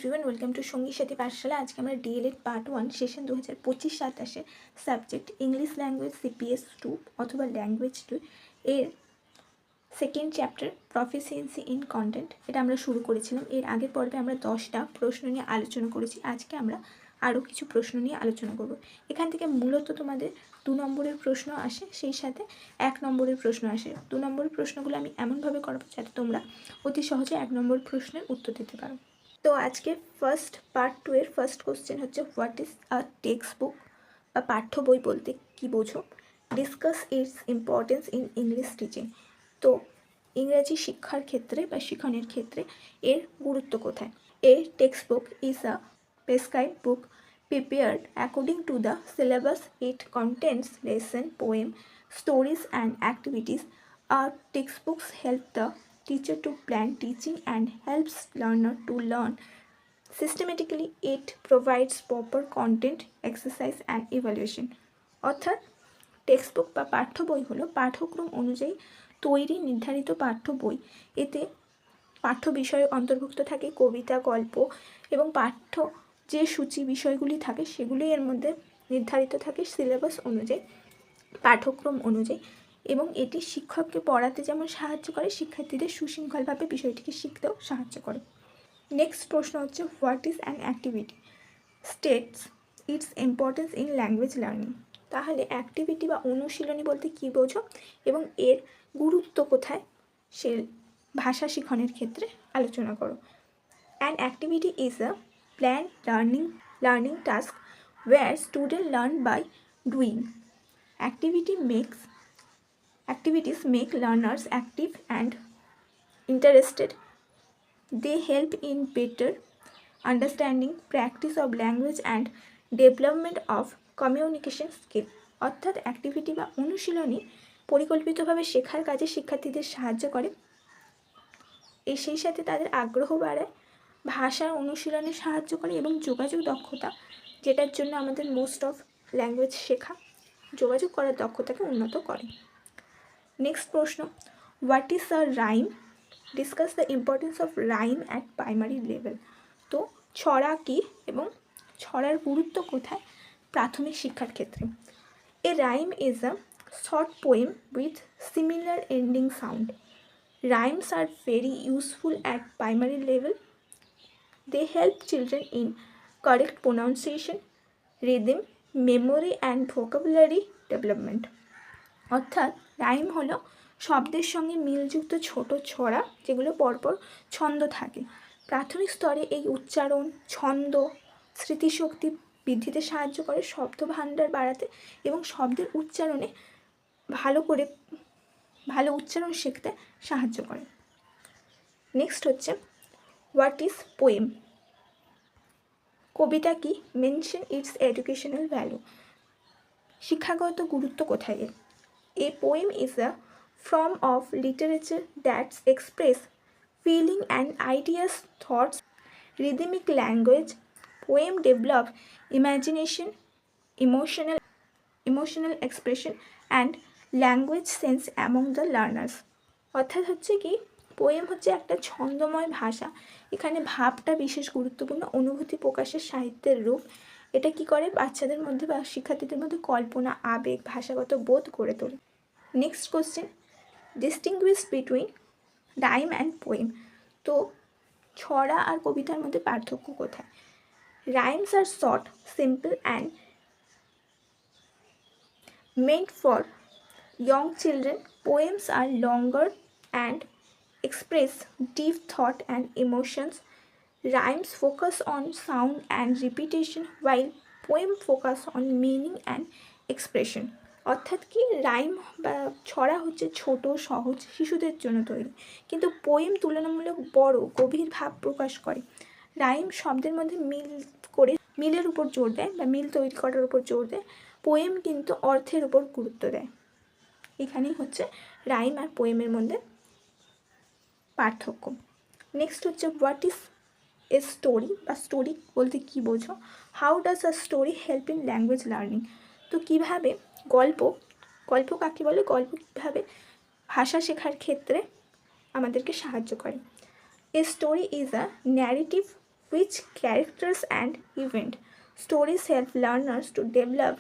Everyone, welcome to সঙ্গী সাথী পাঠশালা। আজকে আমরা DElEd part 1 session 2025-27 subject English language CPS 2 অথবা ল্যাঙ্গুয়েজ 2 এর second chapter proficiency in content এটা আমরা শুরু করেছিলাম। এর আগের পর্বে আমরা 10টা প্রশ্ন নিয়ে আলোচনা করেছি। আজকে আমরা আরও কিছু প্রশ্ন নিয়ে আলোচনা করব। এখান থেকে মূলত তোমাদের 2 নম্বরের প্রশ্ন আসে, সেই সাথে 1 নম্বরের প্রশ্ন আসে। 2 নম্বরের প্রশ্নগুলো আমি এমনভাবে করবো যাতে তোমরা অতি সহজে 1 নম্বর প্রশ্নের উত্তর দিতে পারো। তো আজকে ফার্স্ট পার্ট 2 এর ফার্স্ট কোশ্চেন হচ্ছে, what is a text book বা পাঠ্য বই বলতে কী বোঝো? Discuss its importance in English teaching. তো ইংরেজি শিক্ষার ক্ষেত্রে বা শিক্ষণের ক্ষেত্রে এর গুরুত্ব কোথায়? A textbook is a prescribed book prepared according to the syllabus. It contains lesson, poem, stories and activities. Our textbooks help the teacher to plan teaching and helps learner to learn systematically. It provides proper content, exercise and evaluation. অর্থাৎ text book বা পাঠ্য বই হলো পাঠ্যক্রম অনুযায়ী তৈরি নির্ধারিত পাঠ্য বই। এতে পাঠ্য বিষয় অন্তর্ভুক্ত থাকে কবিতা, গল্প এবং পাঠ্য যে সূচি বিষয়গুলি থাকে সেগুলি এর মধ্যে নির্ধারিত থাকে সিলেবাস অনুযায়ী, পাঠ্যক্রম অনুযায়ী, এবং এটি শিক্ষককে পড়াতে যেমন সাহায্য করে, শিক্ষার্থীদের সুশৃঙ্খলভাবে বিষয়টিকে শিখতেও সাহায্য করে। নেক্সট প্রশ্ন হচ্ছে, what is an activity? States its importance in language learning. তাহলে অ্যাক্টিভিটি বা অনুশীলনী বলতে কী বোঝো এবং এর গুরুত্ব কোথায় সে ভাষা শিখনের ক্ষেত্রে আলোচনা করো। An activity is a planned learning task where students learn by doing. Activities make learners active and interested. They help in better understanding, practice of language and development of communication skill. অর্থাৎ activity বা অনুশীলনী পরিকল্পিতভাবে শেখার কাজে শিক্ষার্থীদের সাহায্য করে, সেই সাথে তাদের আগ্রহ বাড়ায়, ভাষার অনুশীলনে সাহায্য করে এবং যোগাযোগ দক্ষতা, যেটার জন্য আমাদের মোস্ট অফ ল্যাঙ্গুয়েজ শেখা, যোগাযোগ করার দক্ষতাকে উন্নত করে। নেক্সট প্রশ্ন, what is a rhyme? Discuss the importance of rhyme at primary level. তো ছড়া কী এবং ছড়ার গুরুত্ব কোথায় প্রাথমিক শিক্ষার ক্ষেত্রে? A rhyme is a short poem with similar ending sound. Rhymes are very useful at primary level. They help children in correct pronunciation, rhythm, memory and vocabulary development. অর্থাৎ রাইম হলো শব্দের সঙ্গে মিলযুক্ত ছোট ছড়া যেগুলো পরপর ছন্দ থাকে। প্রাথমিক স্তরে এই উচ্চারণ, ছন্দ, স্মৃতিশক্তি বৃদ্ধিতে সাহায্য করে, শব্দ ভাণ্ডার বাড়াতে এবং শব্দের উচ্চারণে ভালো উচ্চারণ শিখতে সাহায্য করে। নেক্সট হচ্ছে, হোয়াট ইজ পোয়েম? কবিতা কি? Mention its educational value. শিক্ষাগত গুরুত্ব কোথায় এর? A poem is a form of literature that's express feeling and ideas, thoughts, rhythmic language. Poem develop imagination, emotional expression and language sense among the learners. অর্থাৎ হচ্ছে কি, poem হচ্ছে একটা ছন্দময় ভাষা। এখানে ভাবটা বিশেষ গুরুত্বপূর্ণ, অনুভূতি প্রকাশের সাহিত্যের রূপ। এটা কি করে? বাচ্চাদের মধ্যে বা শিক্ষার্থীদের মধ্যে কল্পনা, আবেগ, ভাষাগত বোধ গড়ে তোলে। Next question, distinguish between rhyme and poem. তো ছড়া আর কবিতার মধ্যে পার্থক্য কোথায়? Rhymes are short, simple and meant for young children. Poems are longer and express deep thought and emotions. Rhymes focus on sound and repetition while poem focus on meaning and expression. অর্থাৎ কি, rhyme বা ছড়া হচ্ছে ছোট, সহজ, শিশুদের জন্য তৈরি, কিন্তু পোয়েম তুলনামূলক বড়, গভীর ভাব প্রকাশ করে। রাইম শব্দের মধ্যে মিলের উপর জোর দেয় বা মিল তৈরি করার উপর জোর দেয়। পোয়েম কিন্তু অর্থের উপর গুরুত্ব দেয়। এখানেই হচ্ছে রাইম আর পোয়েমের মধ্যে পার্থক্য। নেক্সট হচ্ছে, হোয়াট ইজ এ স্টোরি বা স্টোরি বলতে কী বোঝো? How does a story help in language learning. তো কীভাবে গল্প কাকে বলে? গল্প কীভাবে ভাষা শেখার ক্ষেত্রে আমাদেরকে সাহায্য করে? A story is a narrative which characters and event. Stories help learners to develop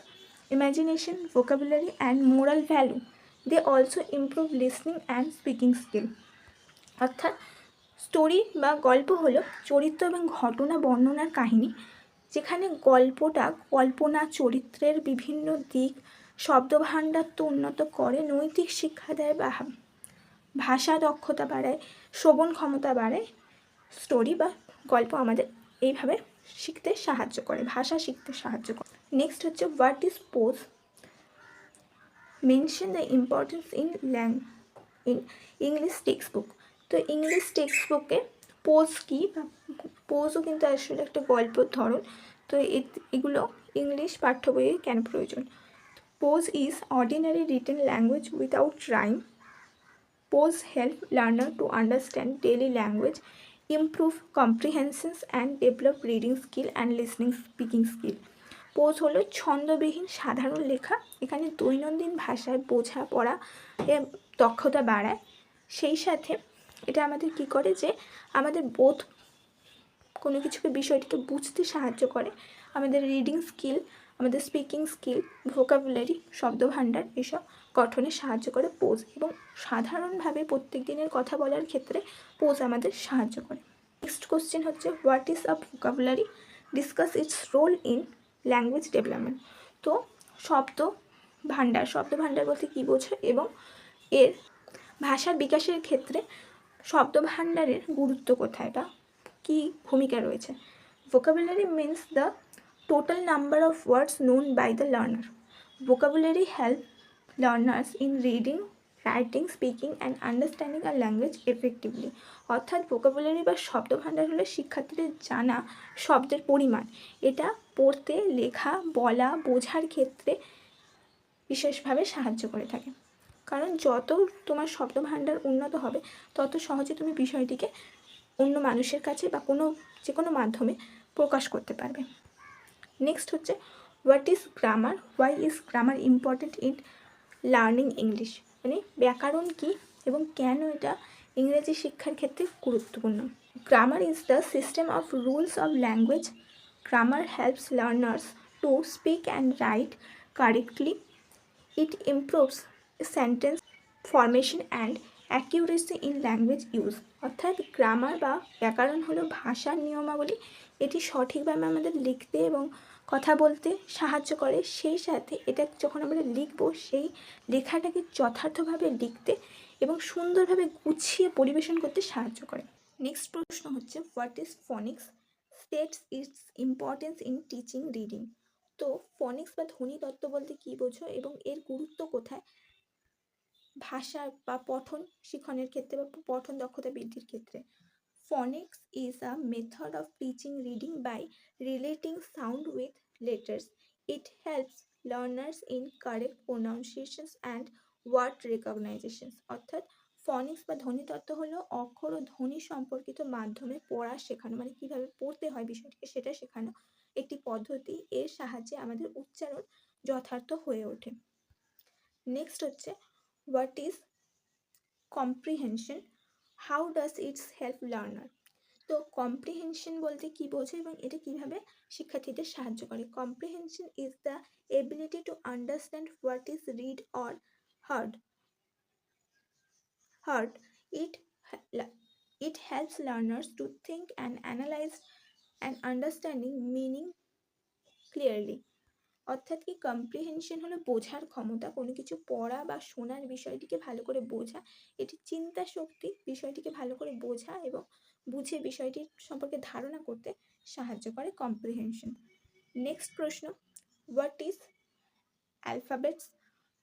imagination, vocabulary, and moral value. They also improve listening and speaking skill. অর্থাৎ স্টোরি বা গল্প হলো চরিত্র এবং ঘটনা বর্ণনার কাহিনী, যেখানে গল্পটা কল্পনা, চরিত্রের বিভিন্ন দিক, শব্দভাণ্ডার তো উন্নত করে, নৈতিক শিক্ষা দেয় বা ভাষা দক্ষতা বাড়ায়, শ্রবণ ক্ষমতা বাড়ায়। স্টোরি বা গল্প আমাদের এইভাবে শিখতে সাহায্য করে, ভাষা শিখতে সাহায্য করে। নেক্সট হচ্ছে what is pose. Mention the importance in English text book. তো ইংলিশ টেক্সট বুকে পোজ কী বা পোজও কিন্তু আসলে একটা গল্পের ধরন। তো এগুলো ইংলিশ পাঠ্য বইয়ে কেন প্রয়োজন? Prose is ordinary written language without rhyme. Prose help learner to understand daily language, improve comprehensions and develop reading skill and listening speaking skill. Pose হলো ছন্দবিহীন সাধারণ লেখা, এখানে দৈনন্দিন ভাষায় বোঝা পড়া দক্ষতা বাড়ায়। সেই সাথে এটা আমাদের কি করে, যে আমাদের বোধ, কোনো কিছুকে বিষয়টিকে বুঝতে সাহায্য করে, আমাদের রিডিং স্কিল, আমাদের স্পিকিং স্কিল, ভোকাবুলারি, শব্দভাণ্ডার এসব গঠনে সাহায্য করে পোজ। এবং সাধারণভাবে প্রত্যেক দিনের কথা বলার ক্ষেত্রে পোজ আমাদের সাহায্য করে। নেক্সট কোশ্চেন হচ্ছে what is a vocabulary, discuss its role in language development. তো শব্দভাণ্ডার বলতে কী বোঝায় এবং এর ভাষার বিকাশের ক্ষেত্রে শব্দভাণ্ডারের গুরুত্ব কোথায় বা কী ভূমিকা রয়েছে। Vocabulary means the total number of words known by the learner. Vocabulary helps learners in reading, writing, speaking and understanding a language effectively. অর্থাৎ ভোকাবুলারি বা শব্দভাণ্ডার হলো শিক্ষার্থীদের জানা শব্দের পরিমাণ। এটা পড়তে, লেখা, বলা, বোঝার ক্ষেত্রে বিশেষভাবে সাহায্য করে থাকে। কারণ যত তোমার শব্দভাণ্ডার উন্নত হবে, তত সহজে তুমি বিষয়টিকে অন্য মানুষের কাছে বা যে কোনো মাধ্যমে প্রকাশ করতে পারবে। নেক্সট হচ্ছে what is grammar, why is grammar important in learning English. মানে ব্যাকরণ কী এবং কেন এটা ইংরেজি শিক্ষার ক্ষেত্রে গুরুত্বপূর্ণ। Grammar is the system of rules of language. Grammar helps learners to speak and right correctly. It improves sentence formation and accuracy in language use. অর্থাৎ গ্রামার বা ব্যাকরণ হলো ভাষার নিয়মাবলী, এটি সঠিকভাবে আমাদের লিখতে এবং কথা বলতে সাহায্য করে। সেই সাথে এটা যখন আমরা লিখব, সেই লেখাটাকে যথার্থভাবে লিখতে এবং সুন্দরভাবে গুছিয়ে পরিবেশন করতে সাহায্য করে। নেক্সট প্রশ্ন হচ্ছে what is ফনিক্স, states its importance in teaching reading. তো ফনিক্স বা ধ্বনিতত্ত্ব বলতে কী বোঝো এবং এর গুরুত্ব কোথায় ভাষা বা পঠন শিখনের ক্ষেত্রে বা পঠন দক্ষতা বৃদ্ধির ক্ষেত্রে। Phonics is a method of teaching reading by relating sound with letters. It helps learners in correct pronunciations and word recognitions. অর্থাৎ ফনিক্স বা ধ্বনিতত্ত্ব হলো অক্ষর ও ধ্বনি সম্পর্কিত মাধ্যমে পড়া শেখানো, মানে কীভাবে পড়তে হয় বিষয়টিকে সেটা শেখানো একটি পদ্ধতি। এর সাহায্যে আমাদের উচ্চারণ যথার্থ হয়ে ওঠে। নেক্সট হচ্ছে what is comprehension, how does it's help learner. তো কম্প্রিহেনশন বলতে কী বোঝো এবং এটা কীভাবে শিক্ষার্থীদের সাহায্য করে। Comprehension is the ability to understand what is read or hard. It helps learners to think and analyze and understanding meaning clearly. অর্থাৎ কি কম্প্রিহেনশন হলো বোঝার ক্ষমতা, কোনো কিছু পড়া বা শোনার বিষয়টিকে ভালো করে বোঝা। এটি চিন্তা শক্তি, বিষয়টিকে ভালো করে বোঝা এবং বুঝে বিষয়টির সম্পর্কে ধারণা করতে সাহায্য করে কম্প্রিহেনশন। নেক্সট প্রশ্ন what is alphabets,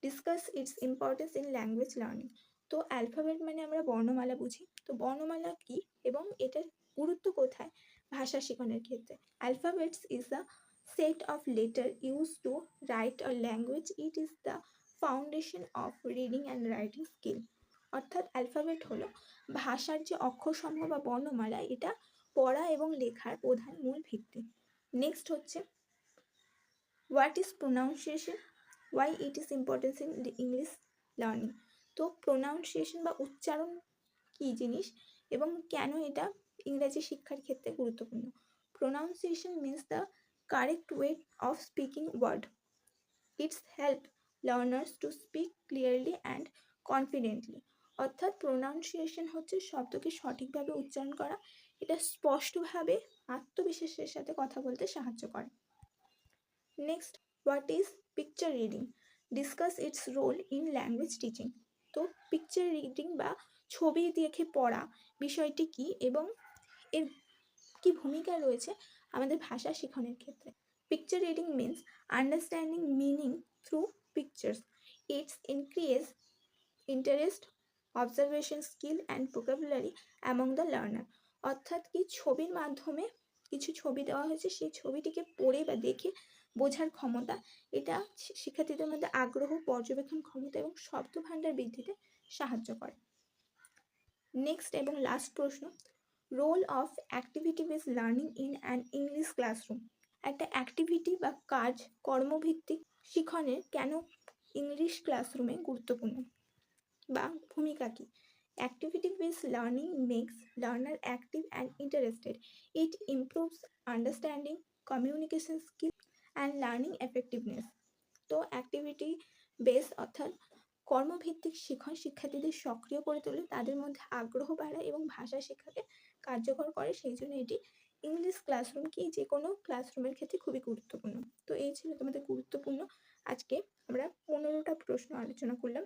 discuss its importance in language learning. তো অ্যালফাবেট মানে আমরা বর্ণমালা বুঝি, তো বর্ণমালা কী এবং এটার গুরুত্ব কোথায় ভাষা শেখানোর ক্ষেত্রে। Alphabets is the set of letters used to write a language. It is the foundation of reading and writing skill. অর্থাৎ অ্যালফাবেট হলো ভাষার যে অক্ষরসমূহ বা বর্ণমালা, এটা পড়া এবং লেখার প্রধান মূল ভিত্তি। নেক্সট হচ্ছে what is pronunciation, why it is importance in English learning. তো প্রোনাউন্সিয়েশন বা উচ্চারণ কী জিনিস এবং কেন এটা ইংরেজি শিক্ষার ক্ষেত্রে গুরুত্বপূর্ণ। pronunciation means the correct way of speaking word. It's help learners to speak clearly and confidently. অর্থাৎ প্রোনাউন্সিয়েশন হচ্ছে শব্দকে সঠিকভাবে উচ্চারণ করা, এটা স্পষ্টভাবে আত্মবিশ্বাসের সাথে কথা বলতে সাহায্য করে। Next, what is picture reading? Discuss its role in language teaching. তো পিকচার রিডিং বা ছবি দেখে পড়া বিষয়টি কি এবং এর কি ভূমিকা রয়েছে আমাদের ভাষা শেখানোর ক্ষেত্রে। Picture reading means understanding meaning through pictures. It's increase interest, observation skill and vocabulary among the learner. অর্থাৎ কি ছবির মাধ্যমে কিছু ছবি দেওয়া হয়েছে, সেই ছবিটিকে পড়ে বা দেখে বোঝার ক্ষমতা, এটা শিক্ষার্থীদের মধ্যে আগ্রহ, পর্যবেক্ষণ ক্ষমতা এবং শব্দ ভাণ্ডার বৃদ্ধিতে সাহায্য করে। নেক্সট এবং লাস্ট প্রশ্ন, role of activity base learning in an English classroom. একটা অ্যাক্টিভিটি বা কাজ, কর্মভিত্তিক শিক্ষণের কেন ইংলিশ ক্লাসরুমে গুরুত্বপূর্ণ বা ভূমিকা কী? Activity base learning makes learner active and interested. It improves understanding, communication skill and learning effectiveness. তো অ্যাক্টিভিটি বেস অর্থাৎ কর্মভিত্তিক শিক্ষণ শিক্ষার্থীদের সক্রিয় করে তোলে, তাদের মধ্যে আগ্রহ বাড়ায় এবং ভাষা শেখাকে কার্যকর করে। সেই জন্য এটি ইংলিশ ক্লাসরুম কি যে কোনো ক্লাসরুমের ক্ষেত্রে খুবই গুরুত্বপূর্ণ। তো এই ছিল তোমাদের গুরুত্বপূর্ণ, আজকে আমরা 15টা প্রশ্ন আলোচনা করলাম।